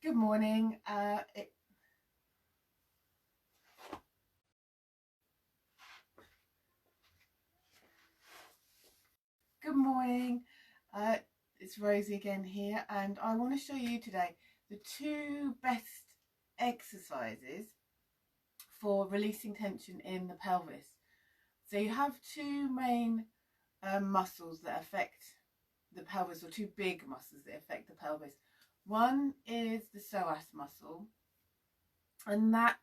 Good morning. Good morning. It's Rosie again here, and I want to show you today the two best exercises for releasing tension in the pelvis. So you have two main muscles that affect the pelvis, or two big muscles that affect the pelvis. One is the psoas muscle, and that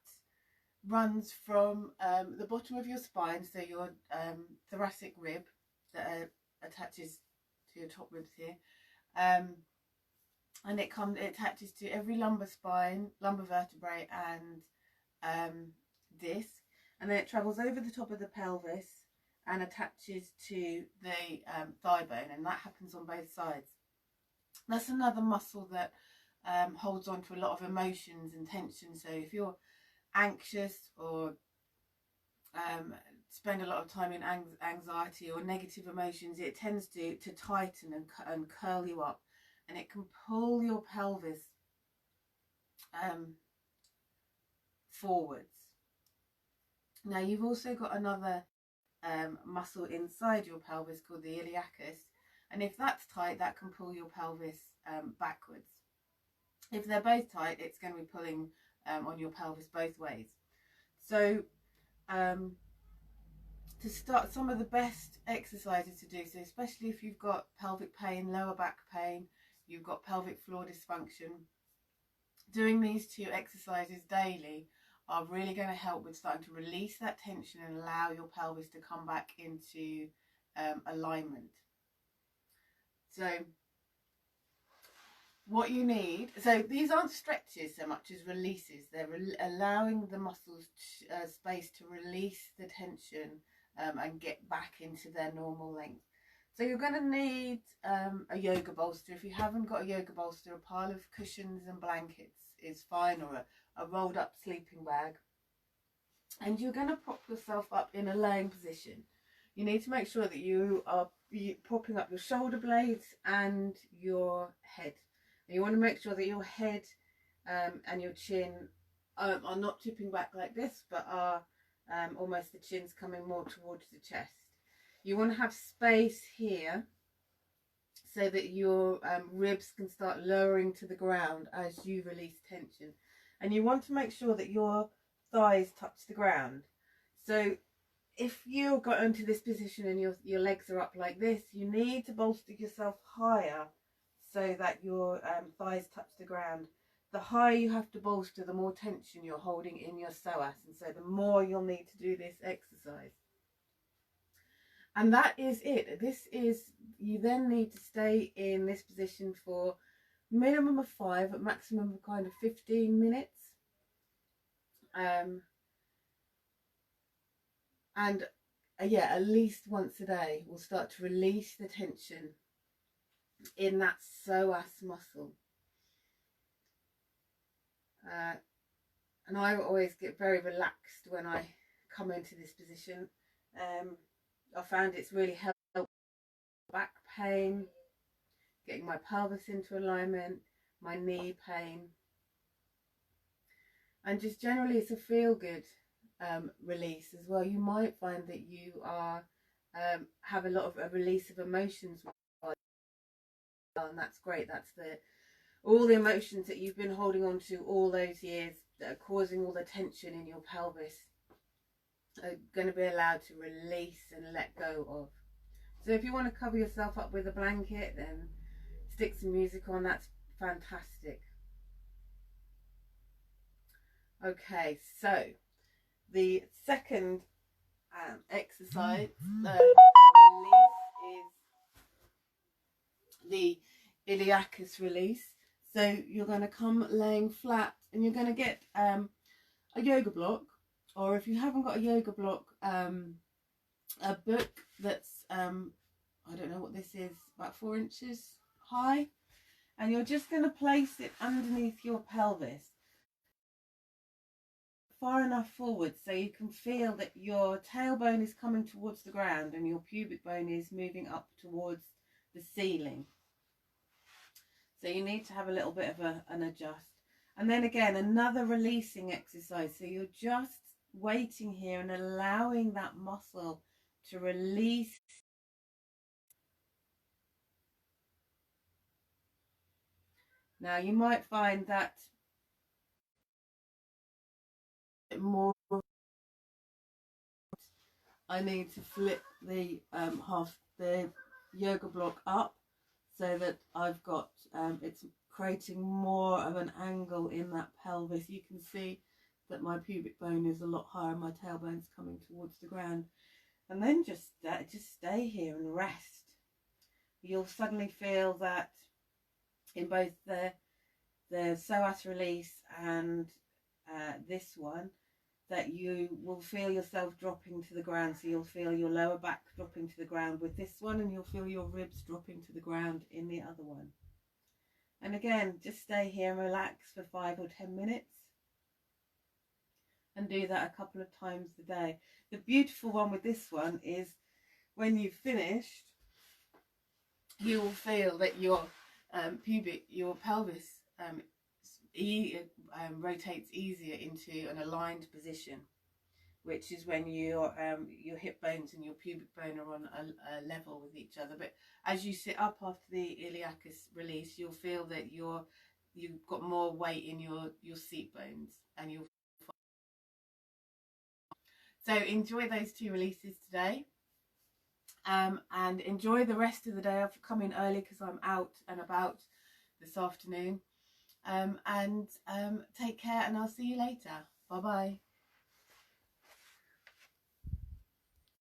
runs from the bottom of your spine, so your thoracic rib that attaches to your top ribs here, and it attaches to every lumbar vertebrae, and disc, and then it travels over the top of the pelvis and attaches to the thigh bone, and that happens on both sides. That's another muscle that holds on to a lot of emotions and tension. So if you're anxious or spend a lot of time in anxiety or negative emotions, it tends to tighten and curl you up, and it can pull your pelvis forwards. Now you've also got another muscle inside your pelvis called the iliacus, and if that's tight, that can pull your pelvis backwards. If they're both tight, it's going to be pulling on your pelvis both ways. So to start, some of the best exercises to do, so especially if you've got pelvic pain, lower back pain, you've got pelvic floor dysfunction, doing these two exercises daily are really going to help with starting to release that tension and allow your pelvis to come back into alignment. So what you need, so these aren't stretches so much as releases. They're allowing the muscles space to release the tension and get back into their normal length. So you're going to need a yoga bolster. If you haven't got a yoga bolster, a pile of cushions and blankets is fine, or a rolled up sleeping bag. And you're going to prop yourself up in a laying position. You need to make sure that you are propping up your shoulder blades and your head. And you want to make sure that your head and your chin are not tipping back like this, but are almost the chin's coming more towards the chest. You want to have space here so that your ribs can start lowering to the ground as you release tension. And you want to make sure that your thighs touch the ground. So if you got into this position and your legs are up like this, you need to bolster yourself higher so that your thighs touch the ground. The higher you have to bolster, the more tension you're holding in your psoas, and so the more you'll need to do this exercise. And that is it. You then need to stay in this position for minimum of 5, at maximum of kind of 15 minutes. At least once a day, we'll start to release the tension in that psoas muscle. And I always get very relaxed when I come into this position. I found it's really helped back pain, getting my pelvis into alignment, my knee pain, and just generally it's a feel-good release as well. You might find that you are have a lot of a release of emotions, and that's great. That's all the emotions that you've been holding on to all those years that are causing all the tension in your pelvis are going to be allowed to release and let go of. So if you want to cover yourself up with a blanket, then stick some music on. That's fantastic. Okay, so the second exercise release is the Iliacus Release. So you're going to come laying flat, and you're going to get a yoga block, or if you haven't got a yoga block, a book that's I don't know what this is, about 4 inches high, and you're just going to place it underneath your pelvis, far enough forward so you can feel that your tailbone is coming towards the ground and your pubic bone is moving up towards the ceiling. So you need to have a little bit of an adjust. And then again, another releasing exercise. So you're just waiting here and allowing that muscle to release. Now you might find that more, I need to flip the the yoga block up so that I've got it's creating more of an angle in that pelvis. You can see that my pubic bone is a lot higher, my tailbone's coming towards the ground. And then just stay here and rest. You'll suddenly feel that in both the Psoas Release and this one, that you will feel yourself dropping to the ground. So you'll feel your lower back dropping to the ground with this one, and you'll feel your ribs dropping to the ground in the other one. And again, just stay here and relax for 5 or 10 minutes. And do that a couple of times a day. The beautiful one with this one is when you've finished, you will feel that your pelvis rotates easier into an aligned position, which is when your hip bones and your pubic bone are on a level with each other. But as you sit up after the iliacus release, you'll feel that you've got more weight in your seat bones, and you'll. So enjoy those 2 releases today. And enjoy the rest of the day. I've come in early because I'm out and about this afternoon. And take care, and I'll see you later. Bye bye.